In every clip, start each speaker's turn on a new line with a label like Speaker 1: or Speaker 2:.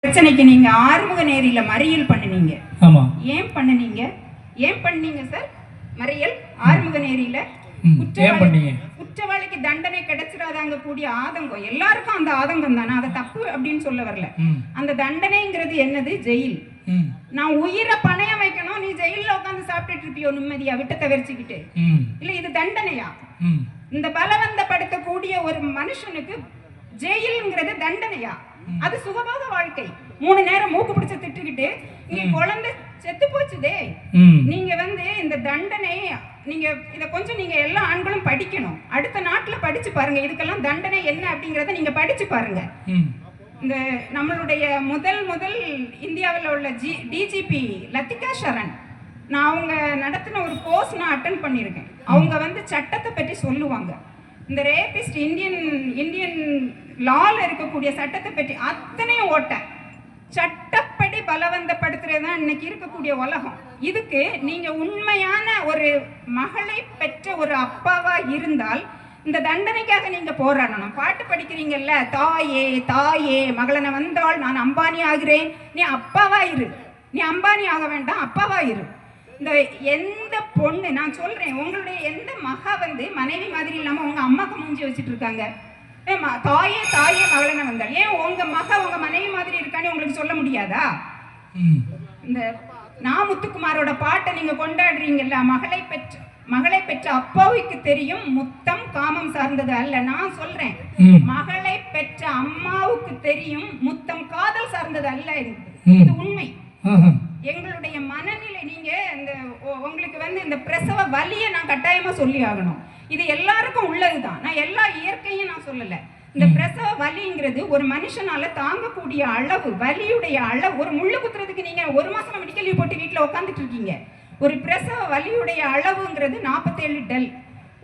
Speaker 1: பிரச்சனைக்கு நீங்க ஆறுமுக நேரில மறியல் பண்ணுனீங்க.
Speaker 2: ஆமா.
Speaker 1: ஏன் பண்ணீங்க சார் மறியல் ஆறுமுக நேரில? குற்றவாளிக்கு தண்டனை கிடைச்சிடாதாங்க கூடிய ஆதங்கம் எல்லாருக்கும் அந்த ஆதங்கம் தானே, அதை தப்பு அப்படின்னு சொல்ல வரல. அந்த தண்டனைங்கிறது என்னது? ஜெயில். நான் உயிரை பணையம் வைக்கணும், நீ ஜெயில உட்காந்து சாப்பிட்டுட்டு இருப்பியோ நிம்மதியா விட்டத்தை வெறிச்சுக்கிட்டு? இல்ல இது தண்டனையா? இந்த பலவந்தப்படுத்தக்கூடிய ஒரு மனுஷனுக்கு ஜெயில்ங்கிறது தண்டனையா? அது சுகபோக வாழ்க்கை. 3 நேரம் மூக்கு பிடிச்ச திட்டுக்கிட்டு இங்க குழந்தை செத்து போச்சுதே. நீங்க இந்த தண்டனை நீங்க இத கொஞ்சம் நீங்க எல்லா ஆண்களும் படிக்கணும். அடுத்த நாட்டுல படிச்சு பாருங்க, இதுக்கெல்லாம் தண்டனை என்ன அப்படிங்கறத நீங்க படிச்சு பாருங்க. இந்த நம்மளுடைய முதல் இந்தியாவில் உள்ள டிஜிபி லத்திகா ஷரண், நான் அவங்க நடத்தின ஒரு கோர்ஸ் நான் அட்டென்ட் பண்ணியிருக்கேன். அவங்க சட்டத்தை பற்றி சொல்லுவாங்க. இந்த ரேபிஸ்ட் இந்தியன் லால இருக்கக்கூடிய சட்டத்தை பற்றி அத்தனையும் சட்டப்படி பலவந்தப்படுத்துறது தான் இன்னைக்கு இருக்கக்கூடிய உலகம். இதுக்கு நீங்க உண்மையான ஒரு மகளை பெற்ற ஒரு அப்பாவா இருந்தால் இந்த தண்டனைக்காக நீங்க போராடணும். பாட்டு படிக்கிறீங்கல்ல, தாயே தாயே மகளன வந்தால் நான் அம்பானி ஆகிறேன், நீ அப்பாவா இரு. நீ அம்பானி ஆக வேண்டாம், அப்பாவா இரு. இந்த எந்த பொண்ணு நான் சொல்றேன், உங்களுடைய எந்த மகா மனைவி மாதிரி இல்லாம உங்க அம்மாக்கு மூஞ்சி வச்சுட்டு இருக்காங்க? தாயே தாயே மகளன வந்தால் ஏன் உங்க உங்க மனைவி மாதிரி இருக்கான்னு உங்களுக்கு சொல்ல முடியாதா? இந்த நாமுத்துக்குமாரோட பாட்டை நீங்க கொண்டாடுறீங்கல்ல, மகளை பெற்ற அப்பாவுக்கு தெரியும் முத்தம் காமம் சார்ந்தது அல்ல. நான் சொல்றேன், மகளை பெற்ற அம்மாவுக்கு தெரியும் முத்தம் காதல் சார்ந்தது அல்ல. இது உண்மை. எங்களுடைய மனநிலை நீங்க உங்களுக்கு இந்த பிரசவ வலியை நான் கட்டாயமா சொல்லி ஆகணும். இது எல்லாருக்கும் உள்ளதுதான். நான் எல்லா இயற்கையும் நான் சொல்லல. இந்த பிரசவ வலிங்கிறது ஒரு மனுஷனால தாங்கக்கூடிய அளவு, வலியுடைய அளவு. ஒரு முள்ளு குத்துறதுக்கு நீங்க 1 மாசம் மெடிக்கல் லீவ் போட்டு வீட்டுல உட்காந்துட்டு இருக்கீங்க. ஒரு பிரசவ வலியுடைய அளவுங்கிறது 47 டெல்.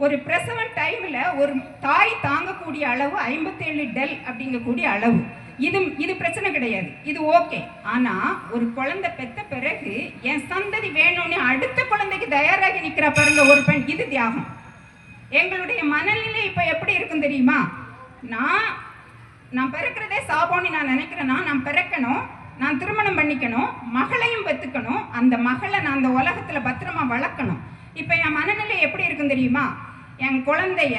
Speaker 1: ஒரு பிரசவ டைம்ல ஒரு தாய் தாங்கக்கூடிய அளவு 57 டெல் அப்படிங்கக்கூடிய அளவு. இது பிரச்சனை கிடையாது, இது ஓகே. ஆனா ஒரு குழந்தை பெத்த பிறகு என் சந்ததி வேணும்னு அடுத்த குழந்தைக்கு தயாராகி நிக்கிற பாருங்க ஒரு பெண், இது தியாகம். எங்களுடைய மனநிலை இப்ப எப்படி இருக்கும் தெரியுமா? நான் பிறக்கிறதே சாபம்னு நான் நினைக்கிறேன்னா, நான் பிறக்கணும், நான் திருமணம் பண்ணிக்கணும், மகளையும் பெத்துக்கணும், அந்த மகளை நான் அந்த உலகத்துல பத்திரமா வளர்க்கணும். இப்ப என் மனநிலை எப்படி இருக்கும் தெரியுமா? என் குழந்தைய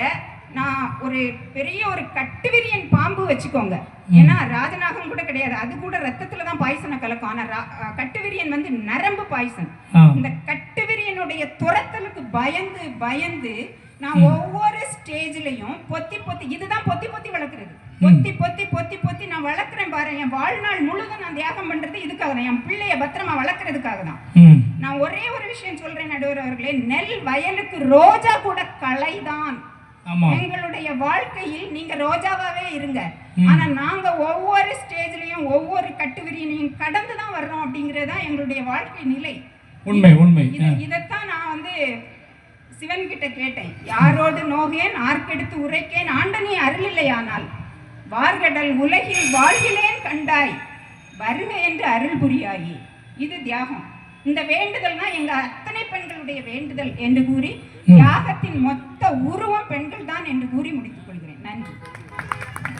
Speaker 1: நான் ஒரு பெரிய ஒரு கட்டுவிரியன் பாம்பு வச்சுக்கோங்க. ஏன்னா ராஜநாகம் கூட கிடையாது, அது கூட ரத்தத்துல தான் பாய்சனை கலக்கும். ஆனா கட்டுவிரியன் நரம்பு பாய்சன். இந்த கட்டுவிரியனுடைய துரத்தலுக்கு பயந்து நான் ஒவ்வொரு ஸ்டேஜ்லயும் பொத்தி இதுதான் பொத்தி வளர்க்குறது. பொத்தி நான் வளர்க்குறேன் பாரு. என் வாழ்நாள் முழுதும் நான் தியாகம் பண்றது இதுக்காக தான், என் பிள்ளைய பத்திரமா வளர்க்கறதுக்காக தான். நான் ஒரே ஒரு விஷயம் சொல்றேன் நடுவர் அவர்களே, நெல் வயலுக்கு ரோஜா கூட களைதான். எங்களுடைய வாழ்க்கையில் நீங்க ரோஜாவாவே இருங்க, ஆனா நாங்க ஒவ்வொரு ஸ்டேஜ்லயும் ஒவ்வொரு கட்டுவிரியனையும் கடந்துதான் வர்றோம் அப்படிங்கறதா எங்களுடைய வாழ்க்கை நிலை.
Speaker 2: உண்மை.
Speaker 1: இதைத்தான் நான் சிவன் கிட்ட கேட்டேன். யாரோடு நோகேன் ஆர்க்கெடுத்து உரைக்கேன் ஆண்டனி அருள் இல்லையானால் வார்கடல் உலகில் வாழ்கிலேன் கண்டாய் வருக என்று அருள் புரியாயி. இது தியாகம். இந்த வேண்டுதல்னா எங்க அத்தனை பெண்களுடைய வேண்டுதல் என்று கூறி தியாகத்தின் மொத்த உருவம் பெண்கள் தான் என்று கூறி முடித்துக் கொள்கிறேன். நன்றி.